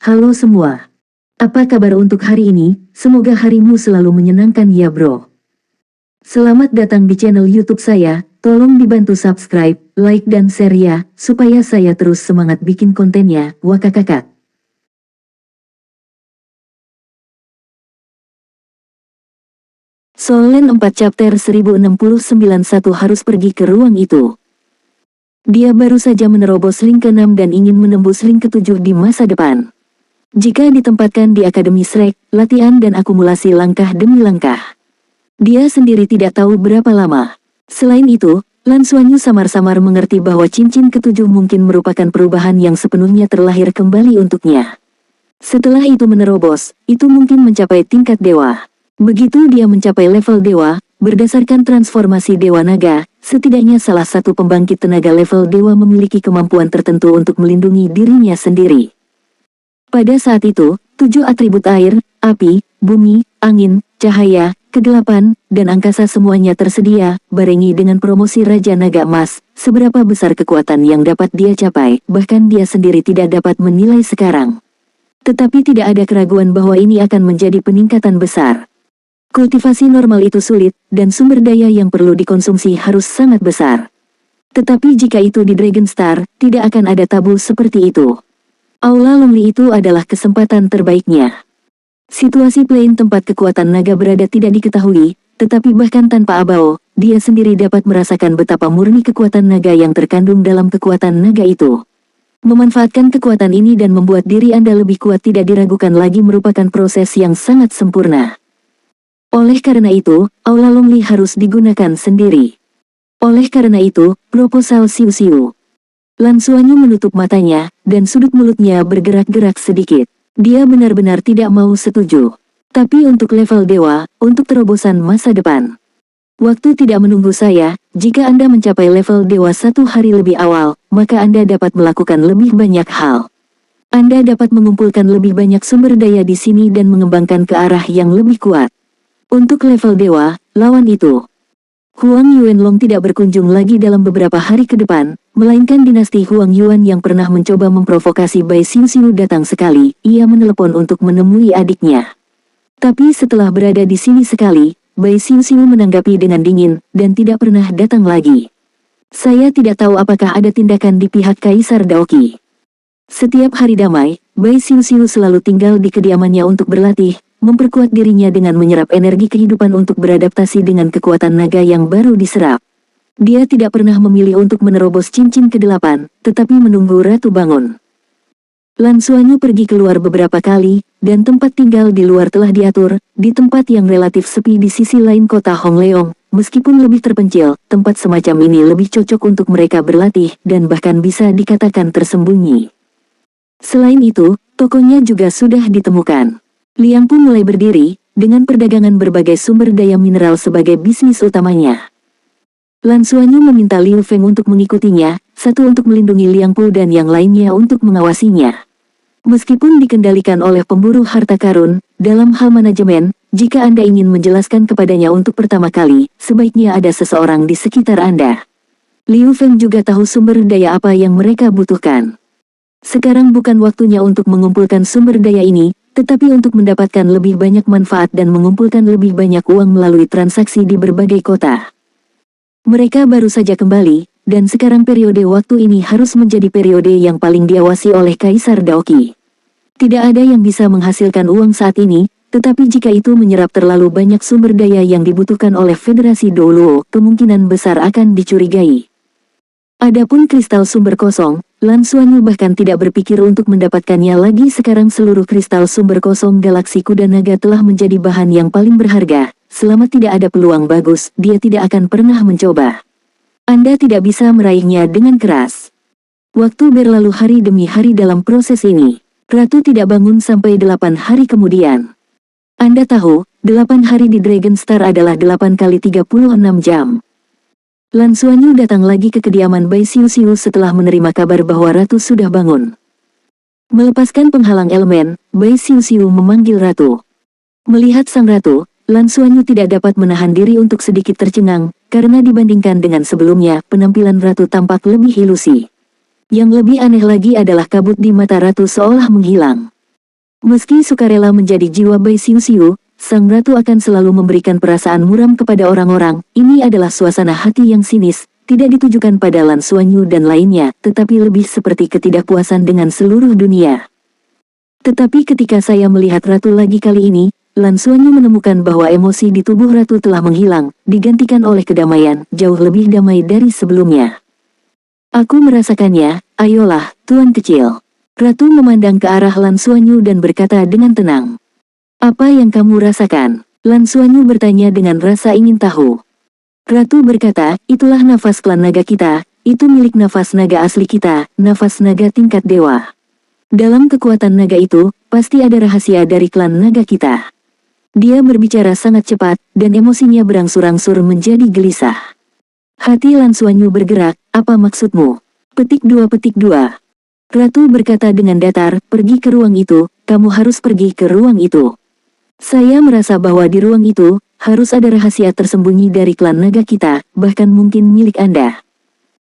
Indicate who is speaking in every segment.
Speaker 1: Halo semua. Apa kabar untuk hari ini? Semoga harimu selalu menyenangkan ya bro. Selamat datang di channel YouTube saya. Tolong dibantu subscribe, like dan share ya, supaya saya terus semangat bikin kontennya. Wakakakak. Solen 4 chapter 1069 satu harus pergi ke ruang itu. Dia baru saja menerobos link ke-6 dan ingin menembus link ke-7 di masa depan. Jika ditempatkan di Akademi Shrek, latihan dan akumulasi langkah demi langkah. Dia sendiri tidak tahu berapa lama. Selain itu, Lan Xuanyu samar-samar mengerti bahwa cincin ke-7 mungkin merupakan perubahan yang sepenuhnya terlahir kembali untuknya. Setelah itu menerobos, itu mungkin mencapai tingkat dewa. Begitu dia mencapai level dewa, berdasarkan transformasi Dewa Naga, setidaknya salah satu pembangkit tenaga level dewa memiliki kemampuan tertentu untuk melindungi dirinya sendiri. Pada saat itu, 7 atribut air, api, bumi, angin, cahaya, kegelapan, dan angkasa semuanya tersedia, barengi dengan promosi Raja Naga Emas. Seberapa besar kekuatan yang dapat dia capai, bahkan dia sendiri tidak dapat menilai sekarang. Tetapi tidak ada keraguan bahwa ini akan menjadi peningkatan besar. Kultivasi normal itu sulit, dan sumber daya yang perlu dikonsumsi harus sangat besar. Tetapi jika itu di Dragon Star, tidak akan ada tabu seperti itu. Aula Lonely itu adalah kesempatan terbaiknya. Situasi plain tempat kekuatan naga berada tidak diketahui, tetapi bahkan tanpa Abao, dia sendiri dapat merasakan betapa murni kekuatan naga yang terkandung dalam kekuatan naga itu. Memanfaatkan kekuatan ini dan membuat diri Anda lebih kuat tidak diragukan lagi merupakan proses yang sangat sempurna. Oleh karena itu, Aula Lonely harus digunakan sendiri. Oleh karena itu, proposal siu-siu. Lan Xuanyu menutup matanya, dan sudut mulutnya bergerak-gerak sedikit. Dia benar-benar tidak mau setuju. Tapi untuk level dewa, untuk terobosan masa depan. Waktu tidak menunggu saya, jika Anda mencapai level dewa 1 hari lebih awal, maka Anda dapat melakukan lebih banyak hal. Anda dapat mengumpulkan lebih banyak sumber daya di sini dan mengembangkan ke arah yang lebih kuat. Untuk level dewa, lawan itu. Huang Yuanlong tidak berkunjung lagi dalam beberapa hari ke depan, melainkan dinasti Huang Yuan yang pernah mencoba memprovokasi Bai Xiuxiu datang sekali. Ia menelepon untuk menemui adiknya. Tapi setelah berada di sini sekali, Bai Xiuxiu menanggapi dengan dingin, dan tidak pernah datang lagi. Saya tidak tahu apakah ada tindakan di pihak Kaisar Daoqi. Setiap hari damai, Bai Xiuxiu selalu tinggal di kediamannya untuk berlatih, memperkuat dirinya dengan menyerap energi kehidupan untuk beradaptasi dengan kekuatan naga yang baru diserap. Dia tidak pernah memilih untuk menerobos cincin ke-8, tetapi menunggu Ratu bangun. Lan Xuanyu pergi keluar beberapa kali, dan tempat tinggal di luar telah diatur, di tempat yang relatif sepi di sisi lain kota Hongleong. Meskipun lebih terpencil, tempat semacam ini lebih cocok untuk mereka berlatih, dan bahkan bisa dikatakan tersembunyi. Selain itu, tokonya juga sudah ditemukan. Liang pun mulai berdiri, dengan perdagangan berbagai sumber daya mineral sebagai bisnis utamanya. Lan Xuanyu meminta Liu Feng untuk mengikutinya, satu untuk melindungi Liang Pu dan yang lainnya untuk mengawasinya. Meskipun dikendalikan oleh pemburu harta karun, dalam hal manajemen, jika Anda ingin menjelaskan kepadanya untuk pertama kali, sebaiknya ada seseorang di sekitar Anda. Liu Feng juga tahu sumber daya apa yang mereka butuhkan. Sekarang bukan waktunya untuk mengumpulkan sumber daya ini, tetapi untuk mendapatkan lebih banyak manfaat dan mengumpulkan lebih banyak uang melalui transaksi di berbagai kota. Mereka baru saja kembali, dan sekarang periode waktu ini harus menjadi periode yang paling diawasi oleh Kaisar Daoqi. Tidak ada yang bisa menghasilkan uang saat ini, tetapi jika itu menyerap terlalu banyak sumber daya yang dibutuhkan oleh Federasi Douluo, kemungkinan besar akan dicurigai. Adapun kristal sumber kosong, Lan Xuanyu bahkan tidak berpikir untuk mendapatkannya lagi. Sekarang seluruh kristal sumber kosong galaksi kuda naga telah menjadi bahan yang paling berharga. Selama tidak ada peluang bagus, dia tidak akan pernah mencoba. Anda tidak bisa meraihnya dengan keras. Waktu berlalu hari demi hari dalam proses ini. Ratu tidak bangun sampai 8 hari kemudian. Anda tahu, 8 hari di Dragon Star adalah 8 kali 36 jam. Lan Xuanyu datang lagi ke kediaman Bai Xiuxiu setelah menerima kabar bahwa Ratu sudah bangun. Melepaskan penghalang elemen, Bai Xiuxiu memanggil Ratu. Melihat sang Ratu, Lan Xuanyu tidak dapat menahan diri untuk sedikit tercengang, karena dibandingkan dengan sebelumnya, penampilan Ratu tampak lebih ilusi. Yang lebih aneh lagi adalah kabut di mata Ratu seolah menghilang. Meski sukarela menjadi jiwa Bai Siu-Siu, sang ratu akan selalu memberikan perasaan muram kepada orang-orang. Ini adalah suasana hati yang sinis, tidak ditujukan pada Lan Xuanyu dan lainnya, tetapi lebih seperti ketidakpuasan dengan seluruh dunia. Tetapi ketika saya melihat ratu lagi kali ini, Lan Xuanyu menemukan bahwa emosi di tubuh ratu telah menghilang, digantikan oleh kedamaian, jauh lebih damai dari sebelumnya. Aku merasakannya, ayolah, tuan kecil. Ratu memandang ke arah Lan Xuanyu dan berkata dengan tenang. Apa yang kamu rasakan? Lan Xuanyu bertanya dengan rasa ingin tahu. Ratu berkata, itulah nafas klan naga kita, itu milik nafas naga asli kita, nafas naga tingkat dewa. Dalam kekuatan naga itu, pasti ada rahasia dari klan naga kita. Dia berbicara sangat cepat, dan emosinya berangsur-angsur menjadi gelisah. Hati Lan Xuanyu bergerak, apa maksudmu? Petik 2. Ratu berkata dengan datar, pergi ke ruang itu, kamu harus pergi ke ruang itu. Saya merasa bahwa di ruang itu, harus ada rahasia tersembunyi dari klan naga kita, bahkan mungkin milik Anda.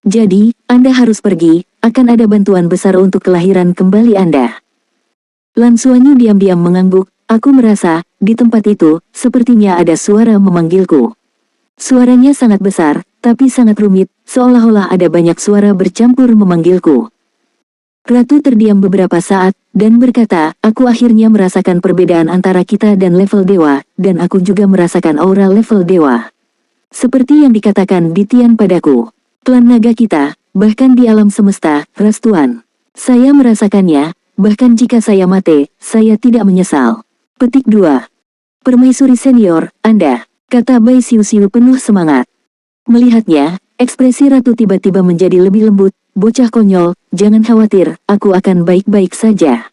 Speaker 1: Jadi, Anda harus pergi, akan ada bantuan besar untuk kelahiran kembali Anda. Lan Xuanyu diam-diam mengangguk, aku merasa, di tempat itu, sepertinya ada suara memanggilku. Suaranya sangat besar, tapi sangat rumit, seolah-olah ada banyak suara bercampur memanggilku. Ratu terdiam beberapa saat, dan berkata, aku akhirnya merasakan perbedaan antara kita dan level dewa, dan aku juga merasakan aura level dewa. Seperti yang dikatakan di Tian padaku. Klan naga kita, bahkan di alam semesta, ras Tuan. Saya merasakannya, bahkan jika saya mati, saya tidak menyesal. Petik 2. Permaisuri senior, Anda, kata Bai Siu-Siu penuh semangat. Melihatnya, ekspresi ratu tiba-tiba menjadi lebih lembut. Bocah konyol, jangan khawatir, aku akan baik-baik saja.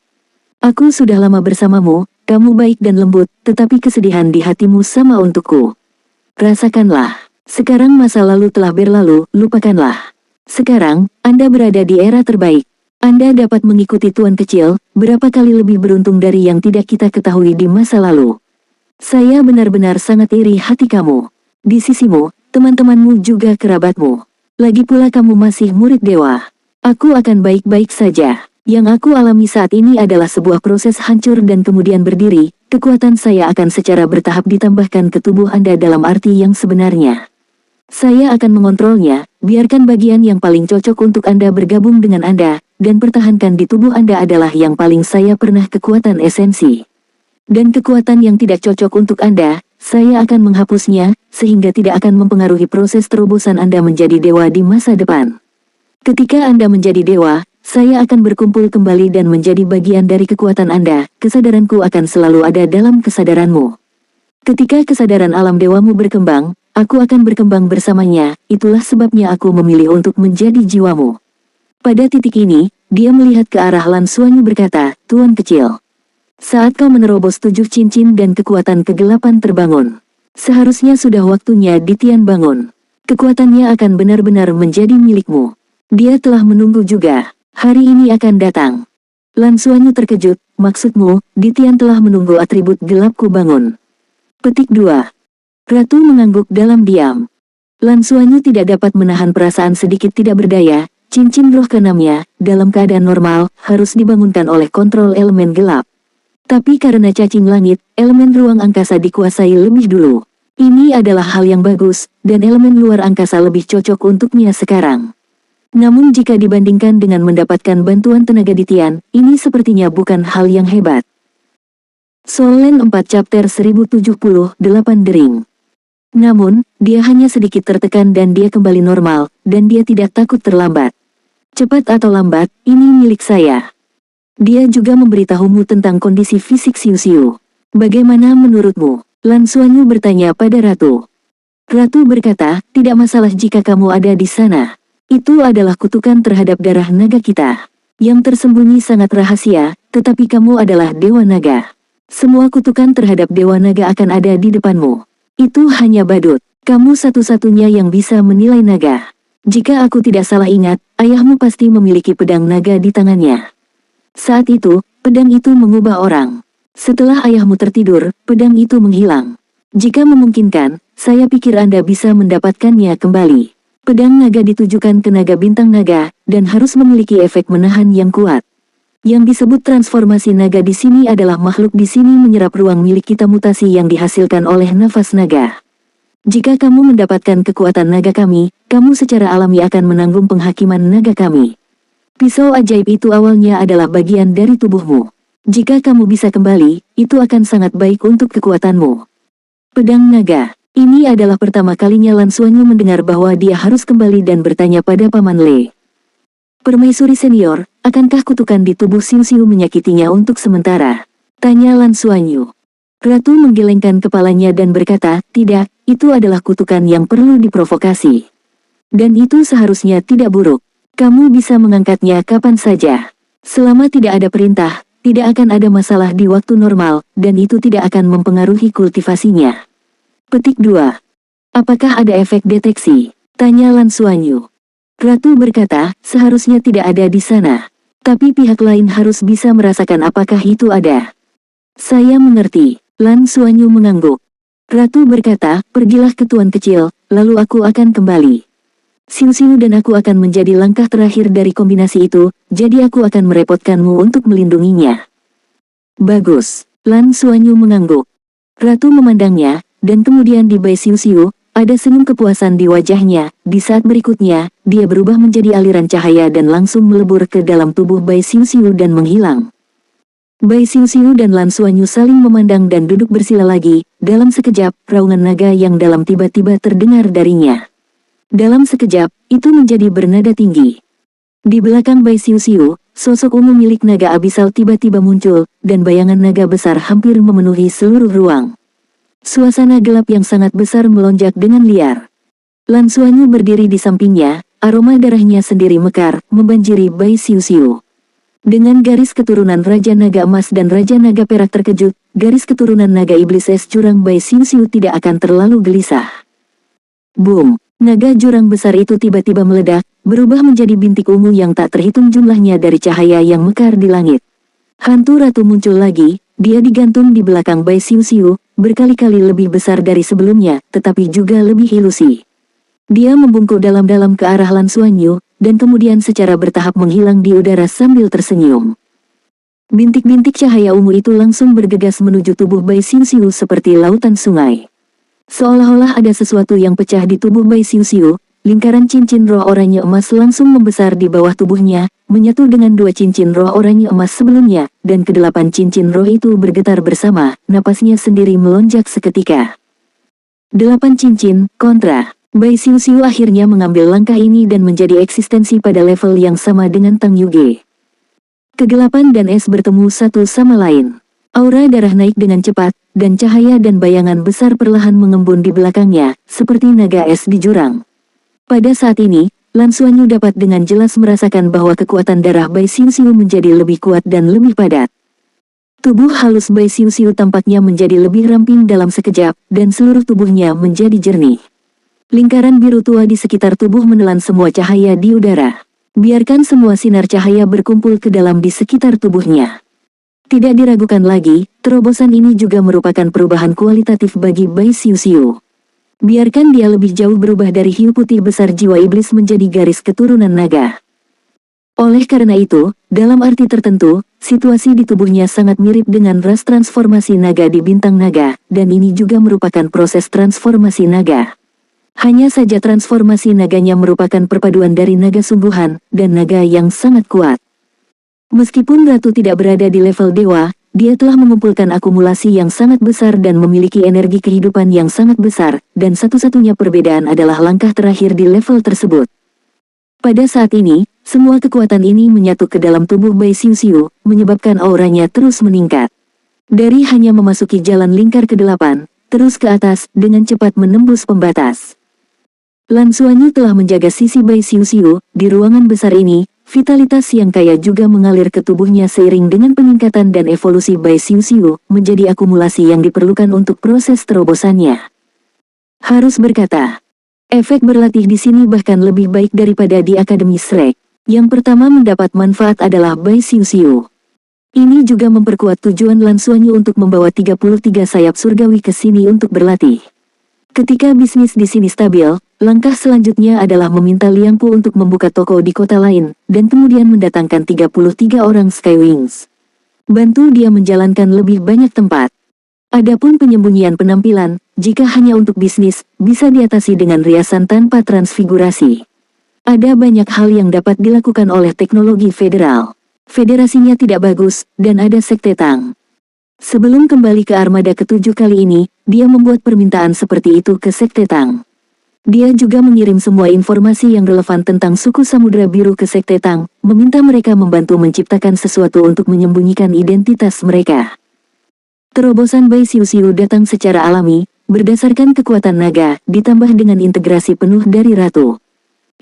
Speaker 1: Aku sudah lama bersamamu, kamu baik dan lembut, tetapi kesedihan di hatimu sama untukku. Rasakanlah, sekarang masa lalu telah berlalu, lupakanlah. Sekarang, Anda berada di era terbaik. Anda dapat mengikuti tuan kecil, berapa kali lebih beruntung dari yang tidak kita ketahui di masa lalu. Saya benar-benar sangat iri hati kamu. Di sisimu, teman-temanmu juga kerabatmu. Lagi pula kamu masih murid dewa. Aku akan baik-baik saja. Yang aku alami saat ini adalah sebuah proses hancur dan kemudian berdiri. Kekuatan saya akan secara bertahap ditambahkan ke tubuh Anda dalam arti yang sebenarnya. Saya akan mengontrolnya, biarkan bagian yang paling cocok untuk Anda bergabung dengan Anda, dan pertahankan di tubuh Anda adalah yang paling saya pernah kekuatan esensi. Dan kekuatan yang tidak cocok untuk Anda, saya akan menghapusnya, sehingga tidak akan mempengaruhi proses terobosan Anda menjadi dewa di masa depan. Ketika Anda menjadi dewa, saya akan berkumpul kembali dan menjadi bagian dari kekuatan Anda, kesadaranku akan selalu ada dalam kesadaranmu. Ketika kesadaran alam dewamu berkembang, aku akan berkembang bersamanya, itulah sebabnya aku memilih untuk menjadi jiwamu. Pada titik ini, dia melihat ke arah Lan Xuanyu berkata, Tuan kecil. Saat kau menerobos 7 cincin dan kekuatan kegelapan terbangun. Seharusnya sudah waktunya di Tian bangun. Kekuatannya akan benar-benar menjadi milikmu. Dia telah menunggu juga. Hari ini akan datang. Lan Xuanyu terkejut, maksudmu, di Tian telah menunggu atribut gelapku bangun. Petik 2. Ratu mengangguk dalam diam. Lan Xuanyu tidak dapat menahan perasaan sedikit tidak berdaya, cincin roh keenamnya, dalam keadaan normal, harus dibangunkan oleh kontrol elemen gelap. Tapi karena cacing langit, elemen ruang angkasa dikuasai lebih dulu. Ini adalah hal yang bagus, dan elemen luar angkasa lebih cocok untuknya sekarang. Namun jika dibandingkan dengan mendapatkan bantuan tenaga di Tian, ini sepertinya bukan hal yang hebat. Soul Land 4 Chapter 1078 Dering. Namun, dia hanya sedikit tertekan dan dia kembali normal, dan dia tidak takut terlambat. Cepat atau lambat, ini milik saya. Dia juga memberitahumu tentang kondisi fisik Siu-Siu. Bagaimana menurutmu? Lan Xuanyu bertanya pada Ratu. Ratu berkata, tidak masalah jika kamu ada di sana. Itu adalah kutukan terhadap darah naga kita. Yang tersembunyi sangat rahasia, tetapi kamu adalah dewa naga. Semua kutukan terhadap dewa naga akan ada di depanmu. Itu hanya badut. Kamu satu-satunya yang bisa menilai naga. Jika aku tidak salah ingat, ayahmu pasti memiliki pedang naga di tangannya. Saat itu, pedang itu mengubah orang. Setelah ayahmu tertidur, pedang itu menghilang. Jika memungkinkan, saya pikir Anda bisa mendapatkannya kembali. Pedang naga ditujukan ke naga bintang naga, dan harus memiliki efek menahan yang kuat. Yang disebut transformasi naga di sini adalah makhluk di sini menyerap ruang milik kita mutasi yang dihasilkan oleh nafas naga. Jika kamu mendapatkan kekuatan naga kami, kamu secara alami akan menanggung penghakiman naga kami. Pisau ajaib itu awalnya adalah bagian dari tubuhmu. Jika kamu bisa kembali, itu akan sangat baik untuk kekuatanmu. Pedang naga. Ini adalah pertama kalinya Lan Xuanyu mendengar bahwa dia harus kembali dan bertanya pada Paman Le. Permaisuri senior, akankah kutukan di tubuh Xiu Xiu menyakitinya untuk sementara? Tanya Lan Xuanyu. Ratu menggelengkan kepalanya dan berkata, tidak, itu adalah kutukan yang perlu diprovokasi. Dan itu seharusnya tidak buruk. Kamu bisa mengangkatnya kapan saja. Selama tidak ada perintah, tidak akan ada masalah di waktu normal, dan itu tidak akan mempengaruhi kultivasinya. Petik 2. Apakah ada efek deteksi? Tanya Lan Xuanyu. Ratu berkata, seharusnya tidak ada di sana. Tapi pihak lain harus bisa merasakan apakah itu ada. Saya mengerti. Lan Xuanyu mengangguk. Ratu berkata, pergilah ke Tuan Kecil, lalu aku akan kembali. Xiu Xiu dan aku akan menjadi langkah terakhir dari kombinasi itu, jadi aku akan merepotkanmu untuk melindunginya. Bagus. Lan Xuanyu mengangguk. Ratu memandangnya, dan kemudian di Bai Xiu Xiu, ada senyum kepuasan di wajahnya. Di saat berikutnya, dia berubah menjadi aliran cahaya dan langsung melebur ke dalam tubuh Bai Xiu Xiu dan menghilang. Bai Xiu Xiu dan Lan Xuanyu saling memandang dan duduk bersila lagi. Dalam sekejap, raungan naga yang dalam tiba-tiba terdengar darinya. Dalam sekejap, itu menjadi bernada tinggi. Di belakang Bai Xiu Xiu, sosok ungu milik naga abisal tiba-tiba muncul, dan bayangan naga besar hampir memenuhi seluruh ruang. Suasana gelap yang sangat besar melonjak dengan liar. Lan Xuanyu berdiri di sampingnya, aroma darahnya sendiri mekar, membanjiri Bai Xiu Xiu. Dengan garis keturunan Raja Naga Emas dan Raja Naga Perak terkejut, garis keturunan Naga Iblis Es Jurang Bai Xiu Xiu tidak akan terlalu gelisah. Boom! Naga jurang besar itu tiba-tiba meledak, berubah menjadi bintik ungu yang tak terhitung jumlahnya dari cahaya yang mekar di langit. Hantu ratu muncul lagi, dia digantung di belakang Bai Xiu Xiu, berkali-kali lebih besar dari sebelumnya, tetapi juga lebih ilusi. Dia membungkuk dalam-dalam ke arah Lan Xuanyu, dan kemudian secara bertahap menghilang di udara sambil tersenyum. Bintik-bintik cahaya ungu itu langsung bergegas menuju tubuh Bai Xiu Xiu seperti lautan sungai. Seolah-olah ada sesuatu yang pecah di tubuh Bai Xiu Xiu, lingkaran cincin roh oranye emas langsung membesar di bawah tubuhnya, menyatu dengan 2 cincin roh oranye emas sebelumnya, dan ke-8 cincin roh itu bergetar bersama, napasnya sendiri melonjak seketika. 8 cincin, kontra. Bai Xiu Xiu akhirnya mengambil langkah ini dan menjadi eksistensi pada level yang sama dengan Tang Yuge. Kegelapan dan es bertemu satu sama lain. Aura darah naik dengan cepat, dan cahaya dan bayangan besar perlahan mengembun di belakangnya, seperti naga es di jurang. Pada saat ini, Lan Xuanyu dapat dengan jelas merasakan bahwa kekuatan darah Bai Xiu Xiu menjadi lebih kuat dan lebih padat. Tubuh halus Bai Xiu Xiu tampaknya menjadi lebih ramping dalam sekejap, dan seluruh tubuhnya menjadi jernih. Lingkaran biru tua di sekitar tubuh menelan semua cahaya di udara. Biarkan semua sinar cahaya berkumpul ke dalam di sekitar tubuhnya. Tidak diragukan lagi, terobosan ini juga merupakan perubahan kualitatif bagi Bai Xiu Xiu. Biarkan dia lebih jauh berubah dari hiu putih besar jiwa iblis menjadi garis keturunan naga. Oleh karena itu, dalam arti tertentu, situasi di tubuhnya sangat mirip dengan ras transformasi naga di bintang naga, dan ini juga merupakan proses transformasi naga. Hanya saja transformasi naganya merupakan perpaduan dari naga sungguhan, dan naga yang sangat kuat. Meskipun Ratu tidak berada di level dewa, dia telah mengumpulkan akumulasi yang sangat besar dan memiliki energi kehidupan yang sangat besar, dan satu-satunya perbedaan adalah langkah terakhir di level tersebut. Pada saat ini, semua kekuatan ini menyatu ke dalam tubuh Bai Xiu Xiu, menyebabkan auranya terus meningkat. Dari hanya memasuki jalan lingkar ke-8, terus ke atas, dengan cepat menembus pembatas. Lan Xuanyu telah menjaga sisi Bai Xiu Xiu, di ruangan besar ini, vitalitas yang kaya juga mengalir ke tubuhnya seiring dengan peningkatan dan evolusi Bai Xiu Xiu, menjadi akumulasi yang diperlukan untuk proses terobosannya. Harus berkata, efek berlatih di sini bahkan lebih baik daripada di Akademi Shrek. Yang pertama mendapat manfaat adalah Bai Xiu Xiu. Ini juga memperkuat tujuan Lan Xuanyu untuk membawa 33 sayap surgawi ke sini untuk berlatih. Ketika bisnis di sini stabil, Langkah selanjutnya adalah meminta Liang Po untuk membuka toko di kota lain, dan kemudian mendatangkan 33 orang Skywings. Bantu dia menjalankan lebih banyak tempat. Adapun penyembunyian penampilan, jika hanya untuk bisnis, bisa diatasi dengan riasan tanpa transfigurasi. Ada banyak hal yang dapat dilakukan oleh teknologi federal. Federasinya tidak bagus, dan ada sekte Tang. Sebelum kembali ke armada ke-7 kali ini, dia membuat permintaan seperti itu ke sekte Tang. Dia juga mengirim semua informasi yang relevan tentang suku Samudra Biru ke sekte Tang, meminta mereka membantu menciptakan sesuatu untuk menyembunyikan identitas mereka. Terobosan Bai Xiu datang secara alami, berdasarkan kekuatan naga, ditambah dengan integrasi penuh dari Ratu.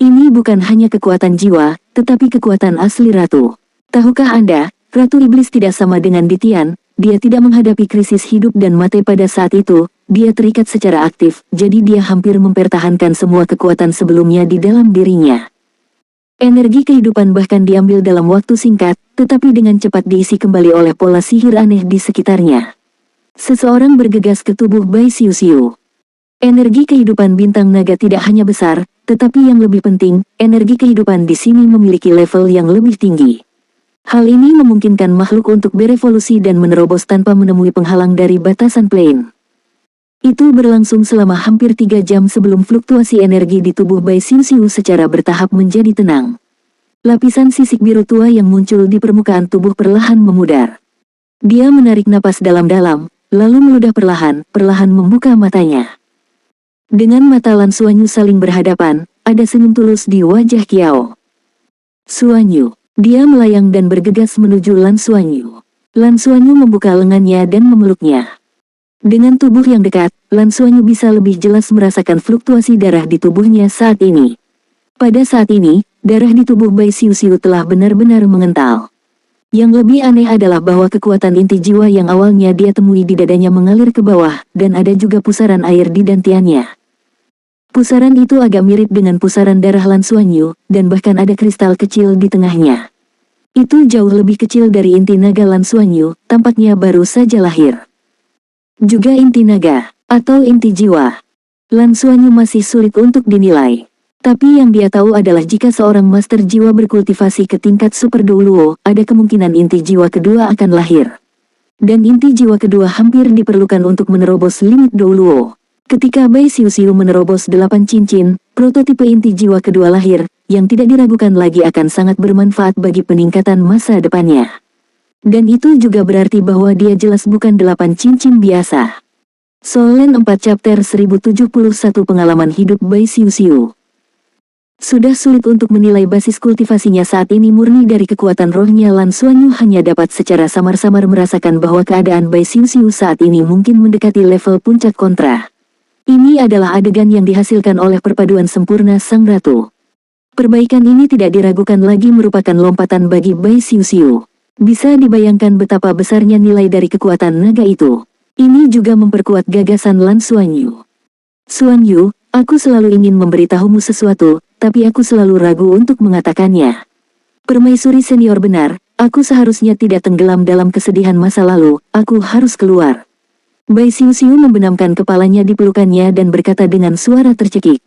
Speaker 1: Ini bukan hanya kekuatan jiwa, tetapi kekuatan asli Ratu. Tahukah Anda, Ratu Iblis tidak sama dengan Ditian, dia tidak menghadapi krisis hidup dan mati pada saat itu, dia terikat secara aktif, jadi dia hampir mempertahankan semua kekuatan sebelumnya di dalam dirinya. Energi kehidupan bahkan diambil dalam waktu singkat, tetapi dengan cepat diisi kembali oleh pola sihir aneh di sekitarnya. Seseorang bergegas ke tubuh Bai Xiu. Energi kehidupan bintang naga tidak hanya besar, tetapi yang lebih penting, energi kehidupan di sini memiliki level yang lebih tinggi. Hal ini memungkinkan makhluk untuk berevolusi dan menerobos tanpa menemui penghalang dari batasan plane. Itu berlangsung selama hampir 3 jam sebelum fluktuasi energi di tubuh Bai Xiu secara bertahap menjadi tenang. Lapisan sisik biru tua yang muncul di permukaan tubuh perlahan memudar. Dia menarik napas dalam-dalam, lalu meludah perlahan membuka matanya. Dengan mata Lan Xuanyu saling berhadapan, ada senyum tulus di wajah Kiao. Xuanyu. Dia melayang dan bergegas menuju Lan Xuanyu. Lan Xuanyu membuka lengannya dan memeluknya. Dengan tubuh yang dekat, Lan Xuanyu bisa lebih jelas merasakan fluktuasi darah di tubuhnya saat ini. Pada saat ini, darah di tubuh Bai Xiu telah benar-benar mengental. Yang lebih aneh adalah bahwa kekuatan inti jiwa yang awalnya dia temui di dadanya mengalir ke bawah, dan ada juga pusaran air di dantiannya. Pusaran itu agak mirip dengan pusaran darah Lan Xuanyu, dan bahkan ada kristal kecil di tengahnya. Itu jauh lebih kecil dari inti naga Lan Xuanyu, tampaknya baru saja lahir. Juga inti naga, atau inti jiwa. Lan Xuanyu masih sulit untuk dinilai. Tapi yang dia tahu adalah jika seorang master jiwa berkultivasi ke tingkat super Douluo, ada kemungkinan inti jiwa kedua akan lahir. Dan inti jiwa kedua hampir diperlukan untuk menerobos limit Douluo. Ketika Bai Xiu menerobos 8 cincin, prototipe inti jiwa kedua lahir, yang tidak diragukan lagi akan sangat bermanfaat bagi peningkatan masa depannya. Dan itu juga berarti bahwa dia jelas bukan 8 cincin biasa. Solen 4 chapter 1071 pengalaman hidup Bai Xiu. Sudah sulit untuk menilai basis kultivasinya saat ini murni dari kekuatan rohnya. Lan Xuanyu hanya dapat secara samar-samar merasakan bahwa keadaan Bai Xiu saat ini mungkin mendekati level puncak kontra. Ini adalah adegan yang dihasilkan oleh perpaduan sempurna Sang Ratu. Perbaikan ini tidak diragukan lagi merupakan lompatan bagi Bai Xiu. Bisa dibayangkan betapa besarnya nilai dari kekuatan naga itu. Ini juga memperkuat gagasan Lan Xuanyu. Xuanyu, aku selalu ingin memberitahumu sesuatu, tapi aku selalu ragu untuk mengatakannya. Permaisuri senior benar, aku seharusnya tidak tenggelam dalam kesedihan masa lalu, aku harus keluar. Bai Xiu membenamkan kepalanya di pelukannya dan berkata dengan suara tercekik.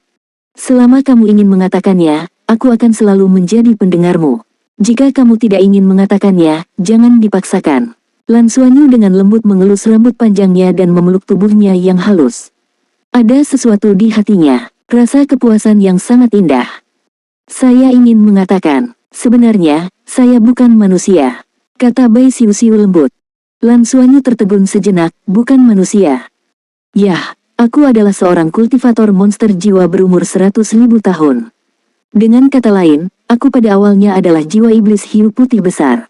Speaker 1: Selama kamu ingin mengatakannya, aku akan selalu menjadi pendengarmu. Jika kamu tidak ingin mengatakannya, jangan dipaksakan. Lan Xuanyu dengan lembut mengelus rambut panjangnya dan memeluk tubuhnya yang halus. Ada sesuatu di hatinya, rasa kepuasan yang sangat indah. Saya ingin mengatakan, sebenarnya, saya bukan manusia, kata Bai Xiu lembut. Lan Xuanyu tertegun sejenak, bukan manusia. Yah, aku adalah seorang kultivator monster jiwa berumur 100.000 tahun. Dengan kata lain, aku pada awalnya adalah jiwa iblis hiu putih besar.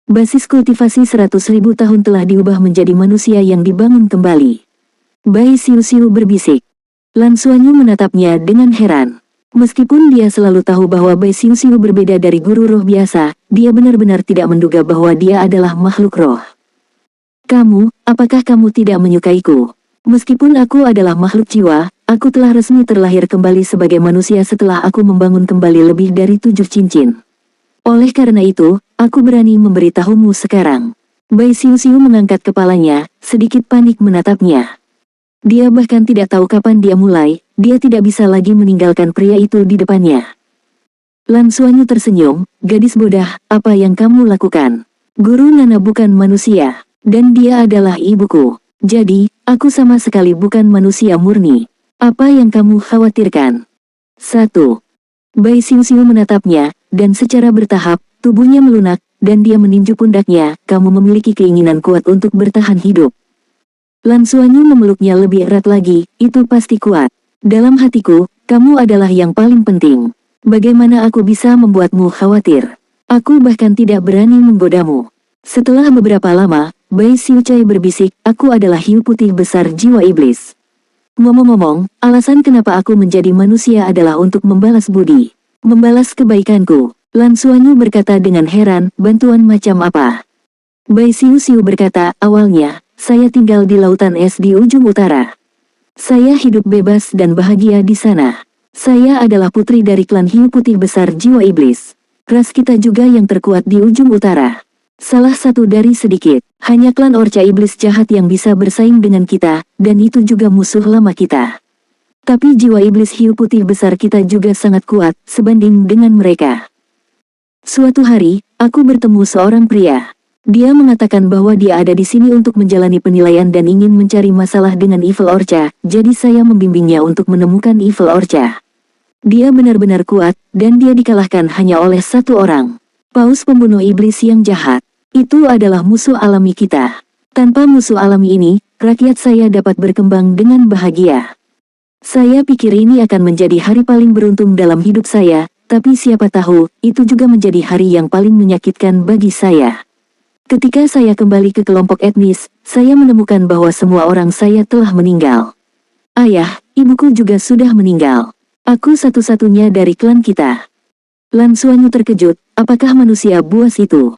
Speaker 1: Basis kultivasi 100.000 tahun telah diubah menjadi manusia yang dibangun kembali. Bai Xiu berbisik. Lan Xuanyu menatapnya dengan heran. Meskipun dia selalu tahu bahwa Bai Xiu berbeda dari guru roh biasa, dia benar-benar tidak menduga bahwa dia adalah makhluk roh. Apakah kamu tidak menyukaiku? Meskipun aku adalah makhluk jiwa, aku telah resmi terlahir kembali sebagai manusia setelah aku membangun kembali lebih dari 7 cincin. Oleh karena itu, aku berani memberitahumu sekarang. Bai Xiu mengangkat kepalanya, sedikit panik menatapnya. Dia bahkan tidak tahu kapan dia mulai, dia tidak bisa lagi meninggalkan pria itu di depannya. Lan Xuanyu tersenyum, gadis bodah, apa yang kamu lakukan? Guru Nana bukan manusia, dan dia adalah ibuku. Jadi, aku sama sekali bukan manusia murni. Apa yang kamu khawatirkan? 1. Bai Xiu menatapnya, dan secara bertahap, tubuhnya melunak, dan dia meninju pundaknya, kamu memiliki keinginan kuat untuk bertahan hidup. Lan Xuanyu memeluknya lebih erat lagi, itu pasti kuat. Dalam hatiku, kamu adalah yang paling penting. Bagaimana aku bisa membuatmu khawatir? Aku bahkan tidak berani menggodamu. Setelah beberapa lama, Bai Xiucai berbisik, aku adalah hiu putih besar jiwa iblis. Ngomong-ngomong, alasan kenapa aku menjadi manusia adalah untuk membalas budi. Membalas kebaikanku. Lan Xuanyu berkata dengan heran, bantuan macam apa? Bai Xiu berkata, awalnya, saya tinggal di lautan es di ujung utara. Saya hidup bebas dan bahagia di sana. Saya adalah putri dari klan hiu putih besar jiwa iblis. Ras kita juga yang terkuat di ujung utara. Salah satu dari sedikit, hanya klan orca iblis jahat yang bisa bersaing dengan kita, dan itu juga musuh lama kita. Tapi jiwa iblis hiu putih besar kita juga sangat kuat, sebanding dengan mereka. Suatu hari, aku bertemu seorang pria. Dia mengatakan bahwa dia ada di sini untuk menjalani penilaian dan ingin mencari masalah dengan Evil Orca, jadi saya membimbingnya untuk menemukan Evil Orca. Dia benar-benar kuat, dan dia dikalahkan hanya oleh satu orang. Paus pembunuh iblis yang jahat. Itu adalah musuh alami kita. Tanpa musuh alami ini, rakyat saya dapat berkembang dengan bahagia. Saya pikir ini akan menjadi hari paling beruntung dalam hidup saya, tapi siapa tahu, itu juga menjadi hari yang paling menyakitkan bagi saya. Ketika saya kembali ke kelompok etnis, saya menemukan bahwa semua orang saya telah meninggal. Ayah, ibuku juga sudah meninggal. Aku satu-satunya dari klan kita. Lan Xuanyu terkejut, apakah manusia buas itu?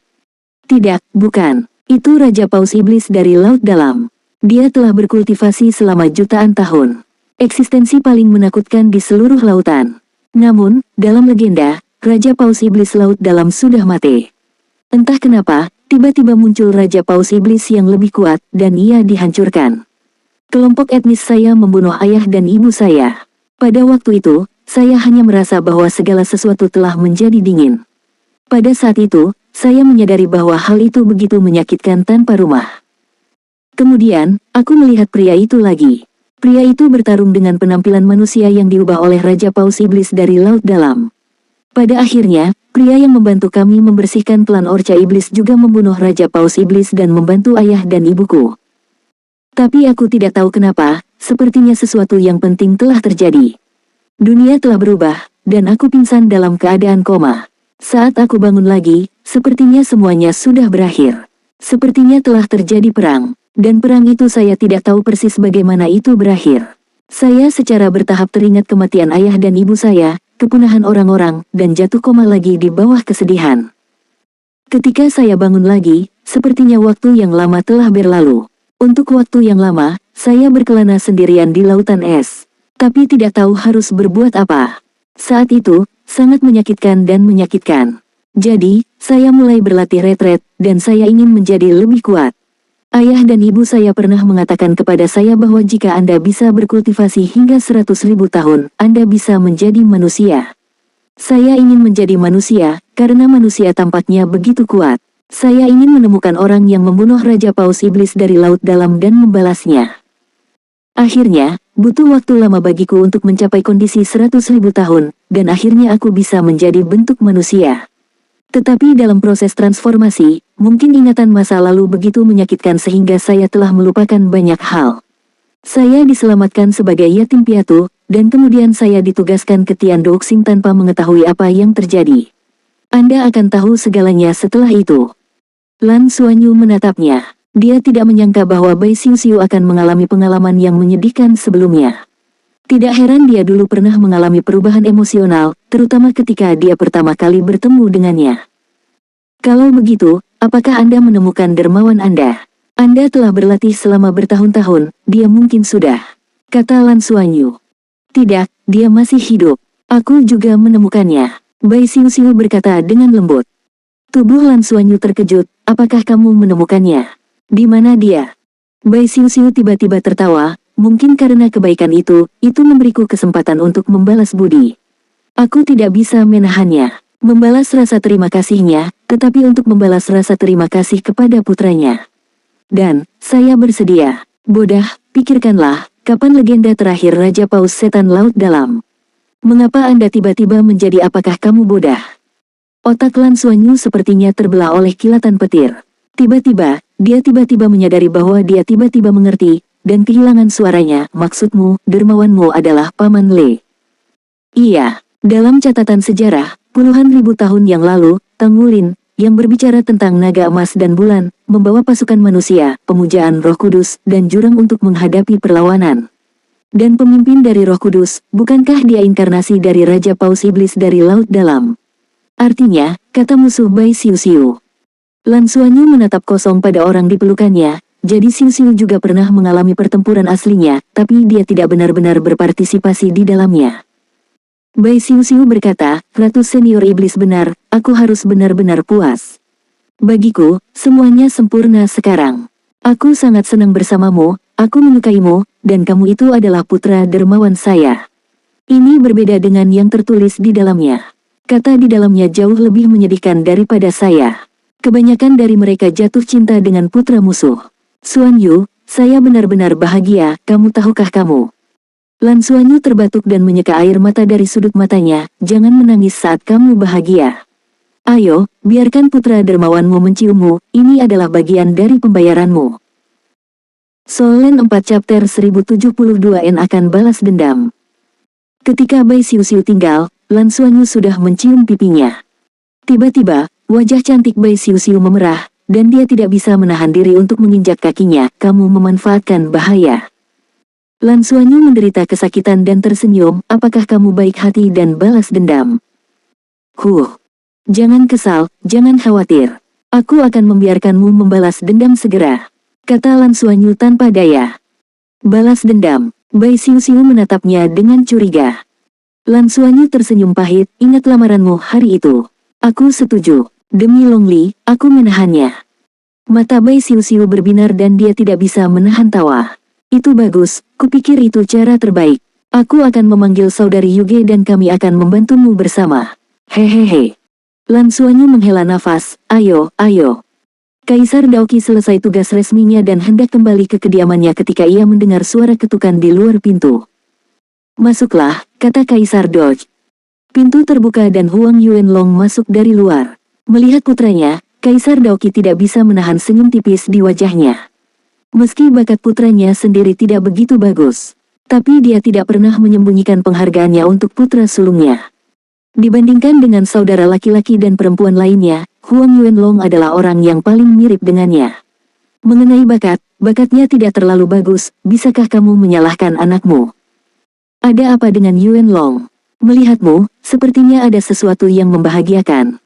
Speaker 1: Tidak, bukan. Itu Raja Paus Iblis dari Laut Dalam. Dia telah berkultivasi selama jutaan tahun. Eksistensi paling menakutkan di seluruh lautan. Namun, dalam legenda, Raja Paus Iblis Laut Dalam sudah mati. Entah kenapa, tiba-tiba muncul Raja Paus Iblis yang lebih kuat, dan ia dihancurkan. Kelompok etnis saya membunuh ayah dan ibu saya. Pada waktu itu, saya hanya merasa bahwa segala sesuatu telah menjadi dingin. Pada saat itu, saya menyadari bahwa hal itu begitu menyakitkan tanpa rumah. Kemudian, aku melihat pria itu lagi. Pria itu bertarung dengan penampilan manusia yang diubah oleh Raja Paus Iblis dari Laut Dalam. Pada akhirnya, pria yang membantu kami membersihkan klan Orca Iblis juga membunuh Raja Paus Iblis dan membantu ayah dan ibuku. Tapi aku tidak tahu kenapa, sepertinya sesuatu yang penting telah terjadi. Dunia telah berubah, dan aku pingsan dalam keadaan koma. Saat aku bangun lagi, sepertinya semuanya sudah berakhir. Sepertinya telah terjadi perang, dan perang itu saya tidak tahu persis bagaimana itu berakhir. Saya secara bertahap teringat kematian ayah dan ibu saya, kepunahan orang-orang, dan jatuh koma lagi di bawah kesedihan. Ketika saya bangun lagi, sepertinya waktu yang lama telah berlalu. Untuk waktu yang lama, saya berkelana sendirian di lautan es. Tapi tidak tahu harus berbuat apa. Saat itu, sangat menyakitkan dan menyakitkan. Jadi, saya mulai berlatih retret, dan saya ingin menjadi lebih kuat. Ayah dan ibu saya pernah mengatakan kepada saya bahwa jika Anda bisa berkultivasi hingga 100.000 tahun, Anda bisa menjadi manusia. Saya ingin menjadi manusia, karena manusia tampaknya begitu kuat. Saya ingin menemukan orang yang membunuh Raja Paus Iblis dari Laut Dalam dan membalasnya. Akhirnya, butuh waktu lama bagiku untuk mencapai kondisi 100.000 tahun, dan akhirnya aku bisa menjadi bentuk manusia. Tetapi dalam proses transformasi, mungkin ingatan masa lalu begitu menyakitkan sehingga saya telah melupakan banyak hal. Saya diselamatkan sebagai yatim piatu, dan kemudian saya ditugaskan ke Tian Douxing tanpa mengetahui apa yang terjadi. Anda akan tahu segalanya setelah itu. Lan Xuanyu menatapnya. Dia tidak menyangka bahwa Bai Xiu akan mengalami pengalaman yang menyedihkan sebelumnya. Tidak heran dia dulu pernah mengalami perubahan emosional, terutama ketika dia pertama kali bertemu dengannya. Kalau begitu, apakah Anda menemukan dermawan Anda? Anda telah berlatih selama bertahun-tahun, dia mungkin sudah. Kata Lan Xuanyu. Tidak, dia masih hidup. Aku juga menemukannya. Bai Xiu berkata dengan lembut. Tubuh Lan Xuanyu terkejut, apakah kamu menemukannya? Di mana dia? Bai Xiu tiba-tiba tertawa, mungkin karena kebaikan itu memberiku kesempatan untuk membalas budi. Aku tidak bisa menahannya, membalas rasa terima kasihnya, tetapi untuk membalas rasa terima kasih kepada putranya. Dan, saya bersedia. Bodah, pikirkanlah, kapan legenda terakhir Raja Paus Setan Laut Dalam? Mengapa Anda tiba-tiba menjadi apakah kamu bodah? Otak Lan Xuanyu sepertinya terbelah oleh kilatan petir. Tiba-tiba, dia tiba-tiba menyadari bahwa dia tiba-tiba mengerti, dan kehilangan suaranya. Maksudmu, dermawanmu adalah Paman Le. Iya, dalam catatan sejarah, puluhan ribu tahun yang lalu, Tang Wulin, yang berbicara tentang naga emas dan bulan, membawa pasukan manusia, pemujaan Roh Kudus, dan jurang untuk menghadapi perlawanan. Dan pemimpin dari Roh Kudus, bukankah dia inkarnasi dari Raja Paus Iblis dari Laut Dalam? Artinya, kata musuh Bai Xiuxiu. Lan Xuanyu menatap kosong pada orang di pelukannya, jadi Xiuxiu juga pernah mengalami pertempuran aslinya, tapi dia tidak benar-benar berpartisipasi di dalamnya. Bai Xiuxiu berkata, Ratu Senior Iblis benar, aku harus benar-benar puas. Bagiku, semuanya sempurna sekarang. Aku sangat senang bersamamu, aku menyukaimu, dan kamu itu adalah putra dermawan saya. Ini berbeda dengan yang tertulis di dalamnya. Kata di dalamnya jauh lebih menyedihkan daripada saya. Kebanyakan dari mereka jatuh cinta dengan putra musuh. Xuanyu, saya benar-benar bahagia, kamu tahukah kamu? Lan Xuanyu terbatuk dan menyeka air mata dari sudut matanya, jangan menangis saat kamu bahagia. Ayo, biarkan putra dermawanmu menciummu, ini adalah bagian dari pembayaranmu. Soul Land 4 Chapter 1072 akan balas dendam. Ketika Bai Xiuxiu tinggal, Lan Xuanyu sudah mencium pipinya. Tiba-tiba, wajah cantik Bai Xiuxiu memerah, dan dia tidak bisa menahan diri untuk menginjak kakinya, kamu memanfaatkan bahaya. Lan Xuanyu menderita kesakitan dan tersenyum, apakah kamu baik hati dan balas dendam? Jangan kesal, jangan khawatir. Aku akan membiarkanmu membalas dendam segera. Kata Lan Xuanyu tanpa daya. Balas dendam. Bai Xiuxiu menatapnya dengan curiga. Lan Xuanyu tersenyum pahit, ingat lamaranmu hari itu. Aku setuju. Demi Long Li, aku menahannya. Mata Bai Xiuxiu berbinar dan dia tidak bisa menahan tawa. Itu bagus, kupikir itu cara terbaik. Aku akan memanggil saudari Yuge dan kami akan membantumu bersama. Hehehe. Lan Xuanyu menghela nafas, ayo. Kaisar Daoqi selesai tugas resminya dan hendak kembali ke kediamannya ketika ia mendengar suara ketukan di luar pintu. Masuklah, kata Kaisar Doge. Pintu terbuka dan Huang Yuanlong masuk dari luar. Melihat putranya, Kaisar Daoqi tidak bisa menahan senyum tipis di wajahnya. Meski bakat putranya sendiri tidak begitu bagus, tapi dia tidak pernah menyembunyikan penghargaannya untuk putra sulungnya. Dibandingkan dengan saudara laki-laki dan perempuan lainnya, Huang Yuanlong adalah orang yang paling mirip dengannya. Mengenai bakatnya tidak terlalu bagus, bisakah kamu menyalahkan anakmu? Ada apa dengan Yuanlong? Melihatmu, sepertinya ada sesuatu yang membahagiakan.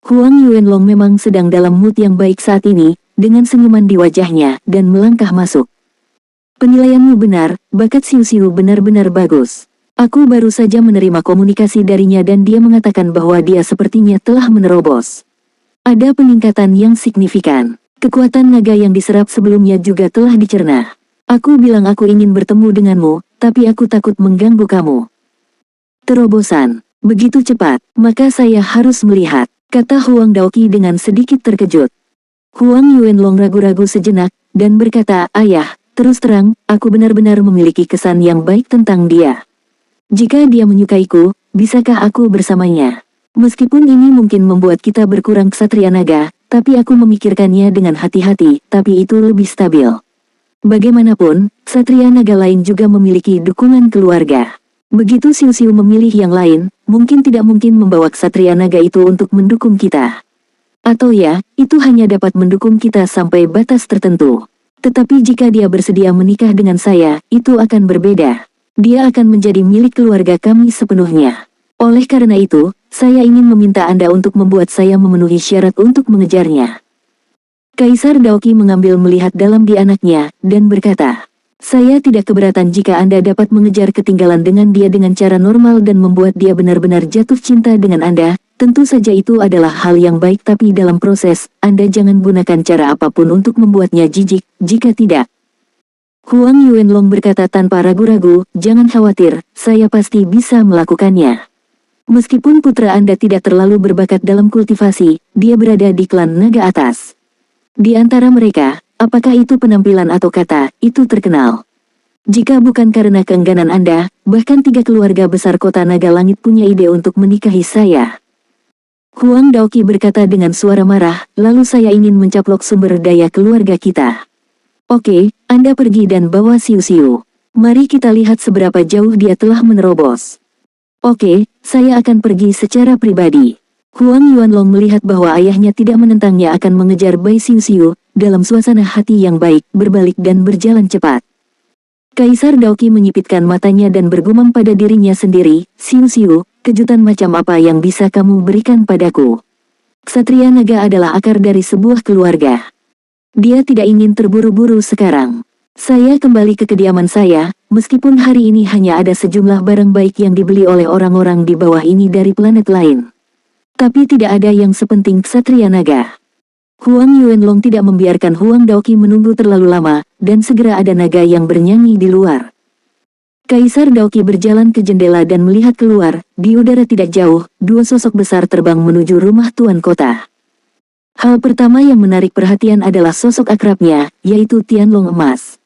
Speaker 1: Huang Yuanlong memang sedang dalam mood yang baik saat ini, dengan senyuman di wajahnya, dan melangkah masuk. Penilaianmu benar, bakat Xiuxiu benar-benar bagus. Aku baru saja menerima komunikasi darinya dan dia mengatakan bahwa dia sepertinya telah menerobos. Ada peningkatan yang signifikan. Kekuatan naga yang diserap sebelumnya juga telah dicerna. Aku bilang aku ingin bertemu denganmu, tapi aku takut mengganggu kamu. Terobosan. Begitu cepat, maka saya harus melihat, kata Huang Daoqi dengan sedikit terkejut. Huang Yuanlong ragu-ragu sejenak, dan berkata, ayah, terus terang, aku benar-benar memiliki kesan yang baik tentang dia. Jika dia menyukaiku, bisakah aku bersamanya? Meskipun ini mungkin membuat kita berkurang ksatria naga, tapi aku memikirkannya dengan hati-hati, tapi itu lebih stabil. Bagaimanapun, ksatria naga lain juga memiliki dukungan keluarga. Begitu Xiuxiu memilih yang lain, mungkin tidak mungkin membawa ksatria naga itu untuk mendukung kita. Atau ya, itu hanya dapat mendukung kita sampai batas tertentu. Tetapi jika dia bersedia menikah dengan saya, itu akan berbeda. Dia akan menjadi milik keluarga kami sepenuhnya. Oleh karena itu, saya ingin meminta Anda untuk membuat saya memenuhi syarat untuk mengejarnya. Kaisar Daoqi mengambil melihat dalam di anaknya, dan berkata, saya tidak keberatan jika Anda dapat mengejar ketinggalan dengan dia dengan cara normal dan membuat dia benar-benar jatuh cinta dengan Anda. Tentu saja itu adalah hal yang baik, tapi dalam proses, Anda jangan gunakan cara apapun untuk membuatnya jijik, jika tidak. Huang Yuanlong berkata tanpa ragu-ragu, jangan khawatir, saya pasti bisa melakukannya. Meskipun putra Anda tidak terlalu berbakat dalam kultivasi, dia berada di klan naga atas. Di antara mereka, apakah itu penampilan atau kata, itu terkenal. Jika bukan karena keengganan Anda, bahkan 3 keluarga besar kota naga langit punya ide untuk menikahi saya. Huang Daoqi berkata dengan suara marah, lalu saya ingin mencaplok sumber daya keluarga kita. Oke, Anda pergi dan bawa Xiu Xiu. Mari kita lihat seberapa jauh dia telah menerobos. Oke, saya akan pergi secara pribadi. Huang Yuanlong melihat bahwa ayahnya tidak menentangnya akan mengejar Bai Xiu Xiu, dalam suasana hati yang baik, berbalik dan berjalan cepat. Kaisar Daoqi menyipitkan matanya dan bergumam pada dirinya sendiri, Xiu Xiu, kejutan macam apa yang bisa kamu berikan padaku? Ksatria naga adalah akar dari sebuah keluarga. Dia tidak ingin terburu-buru sekarang. Saya kembali ke kediaman saya, meskipun hari ini hanya ada sejumlah barang baik yang dibeli oleh orang-orang di bawah ini dari planet lain. Tapi tidak ada yang sepenting Ksatria Naga. Huang Yuanlong tidak membiarkan Huang Daoqi menunggu terlalu lama, dan segera ada naga yang bernyanyi di luar. Kaisar Daoqi berjalan ke jendela dan melihat keluar, di udara tidak jauh, 2 sosok besar terbang menuju rumah tuan kota. Hal pertama yang menarik perhatian adalah sosok akrabnya, yaitu Tianlong emas.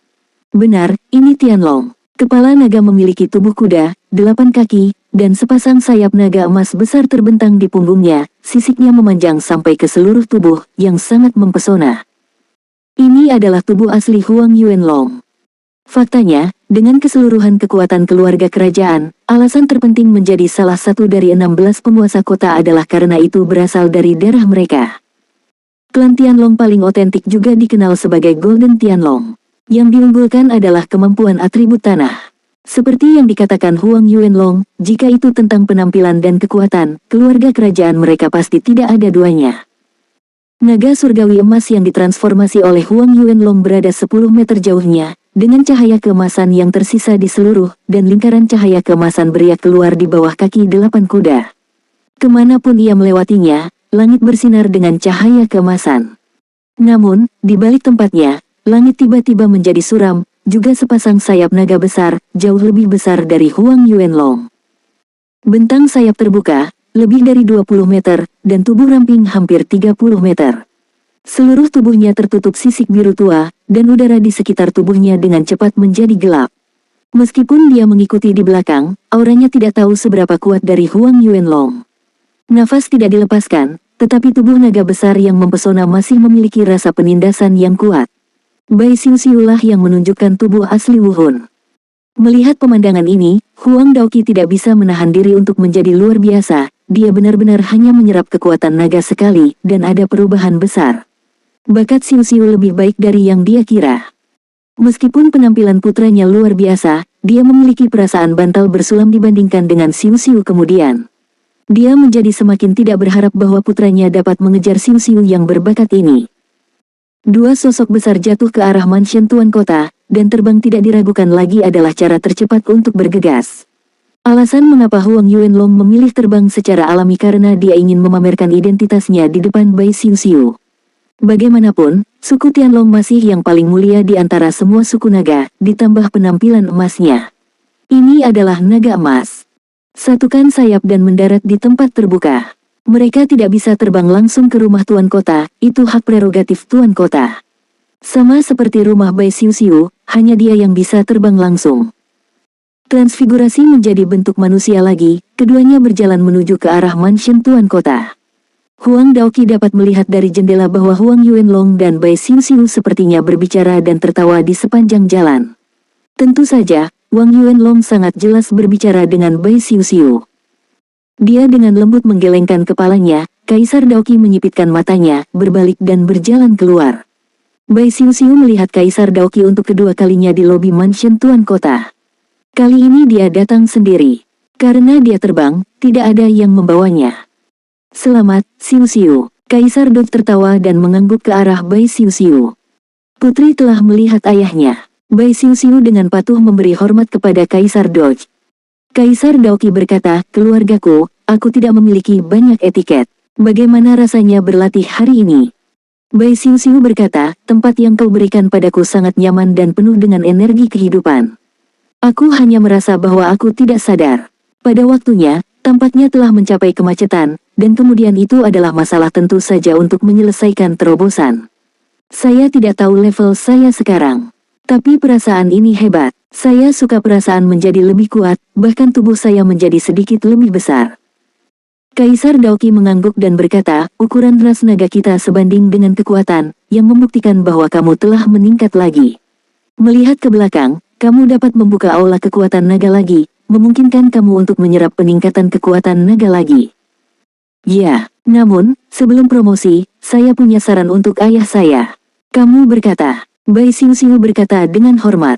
Speaker 1: Benar, ini Tianlong. Kepala naga memiliki tubuh kuda, 8 kaki, dan sepasang sayap naga emas besar terbentang di punggungnya, sisiknya memanjang sampai ke seluruh tubuh, yang sangat mempesona. Ini adalah tubuh asli Huang Yuanlong. Faktanya, dengan keseluruhan kekuatan keluarga kerajaan, alasan terpenting menjadi salah satu dari 16 penguasa kota adalah karena itu berasal dari darah mereka. Klan Tianlong paling otentik juga dikenal sebagai Golden Tianlong. Yang diunggulkan adalah kemampuan atribut tanah. Seperti yang dikatakan Huang Yuanlong, jika itu tentang penampilan dan kekuatan, keluarga kerajaan mereka pasti tidak ada duanya. Naga surgawi emas yang ditransformasi oleh Huang Yuanlong berada 10 meter jauhnya, dengan cahaya keemasan yang tersisa di seluruh, dan lingkaran cahaya keemasan beriak keluar di bawah kaki 8 kuda. Kemanapun ia melewatinya, langit bersinar dengan cahaya keemasan. Namun, di balik tempatnya, langit tiba-tiba menjadi suram, juga sepasang sayap naga besar, jauh lebih besar dari Huang Yuanlong. Bentang sayap terbuka, lebih dari 20 meter, dan tubuh ramping hampir 30 meter. Seluruh tubuhnya tertutup sisik biru tua, dan udara di sekitar tubuhnya dengan cepat menjadi gelap. Meskipun dia mengikuti di belakang, auranya tidak tahu seberapa kuat dari Huang Yuanlong. Nafas tidak dilepaskan, tetapi tubuh naga besar yang mempesona masih memiliki rasa penindasan yang kuat. Bai Xiu Xiu lah yang menunjukkan tubuh asli Wuhun. Melihat pemandangan ini, Huang Daoqi tidak bisa menahan diri untuk menjadi luar biasa, dia benar-benar hanya menyerap kekuatan naga sekali, dan ada perubahan besar. Bakat Xiu Xiu lebih baik dari yang dia kira. Meskipun penampilan putranya luar biasa, dia memiliki perasaan bantal bersulam dibandingkan dengan Xiu Xiu kemudian. Dia menjadi semakin tidak berharap bahwa putranya dapat mengejar Xiu Xiu yang berbakat ini. 2 sosok besar jatuh ke arah mansion tuan kota, dan terbang tidak diragukan lagi adalah cara tercepat untuk bergegas. Alasan mengapa Huang Yuanlong memilih terbang secara alami karena dia ingin memamerkan identitasnya di depan Bai Xiu Xiu. Bagaimanapun, suku Tianlong masih yang paling mulia di antara semua suku naga, ditambah penampilan emasnya. Ini adalah naga emas. Satukan sayap dan mendarat di tempat terbuka. Mereka tidak bisa terbang langsung ke rumah tuan kota, itu hak prerogatif tuan kota. Sama seperti rumah Bai Xiu Xiu, hanya dia yang bisa terbang langsung. Transfigurasi menjadi bentuk manusia lagi, keduanya berjalan menuju ke arah mansion tuan kota. Huang Daoqi dapat melihat dari jendela bahwa Huang Yuanlong dan Bai Xiu Xiu sepertinya berbicara dan tertawa di sepanjang jalan. Tentu saja, Huang Yuanlong sangat jelas berbicara dengan Bai Xiu Xiu. Dia dengan lembut menggelengkan kepalanya, Kaisar Daoqi menyipitkan matanya, berbalik dan berjalan keluar. Bai Xiu Xiu melihat Kaisar Daoqi untuk kedua kalinya di lobi mansion tuan kota. Kali ini dia datang sendiri. Karena dia terbang, tidak ada yang membawanya. Selamat, Xiu Xiu. Kaisar Doj tertawa dan mengangguk ke arah Bai Xiu Xiu. Putri telah melihat ayahnya. Bai Xiu Xiu dengan patuh memberi hormat kepada Kaisar Doj. Kaisar Daoqi berkata, keluargaku, aku tidak memiliki banyak etiket. Bagaimana rasanya berlatih hari ini? Bai Siu Siu berkata, tempat yang kau berikan padaku sangat nyaman dan penuh dengan energi kehidupan. Aku hanya merasa bahwa aku tidak sadar. Pada waktunya, tampaknya telah mencapai kemacetan, dan kemudian itu adalah masalah tentu saja untuk menyelesaikan terobosan. Saya tidak tahu level saya sekarang. Tapi perasaan ini hebat. Saya suka perasaan menjadi lebih kuat, bahkan tubuh saya menjadi sedikit lebih besar. Kaisar Daoki mengangguk dan berkata, ukuran ras naga kita sebanding dengan kekuatan, yang membuktikan bahwa kamu telah meningkat lagi. Melihat ke belakang, kamu dapat membuka aula kekuatan naga lagi, memungkinkan kamu untuk menyerap peningkatan kekuatan naga lagi. Ya, namun, sebelum promosi, saya punya saran untuk ayah saya. Kamu berkata, Bai Siu Siu berkata dengan hormat.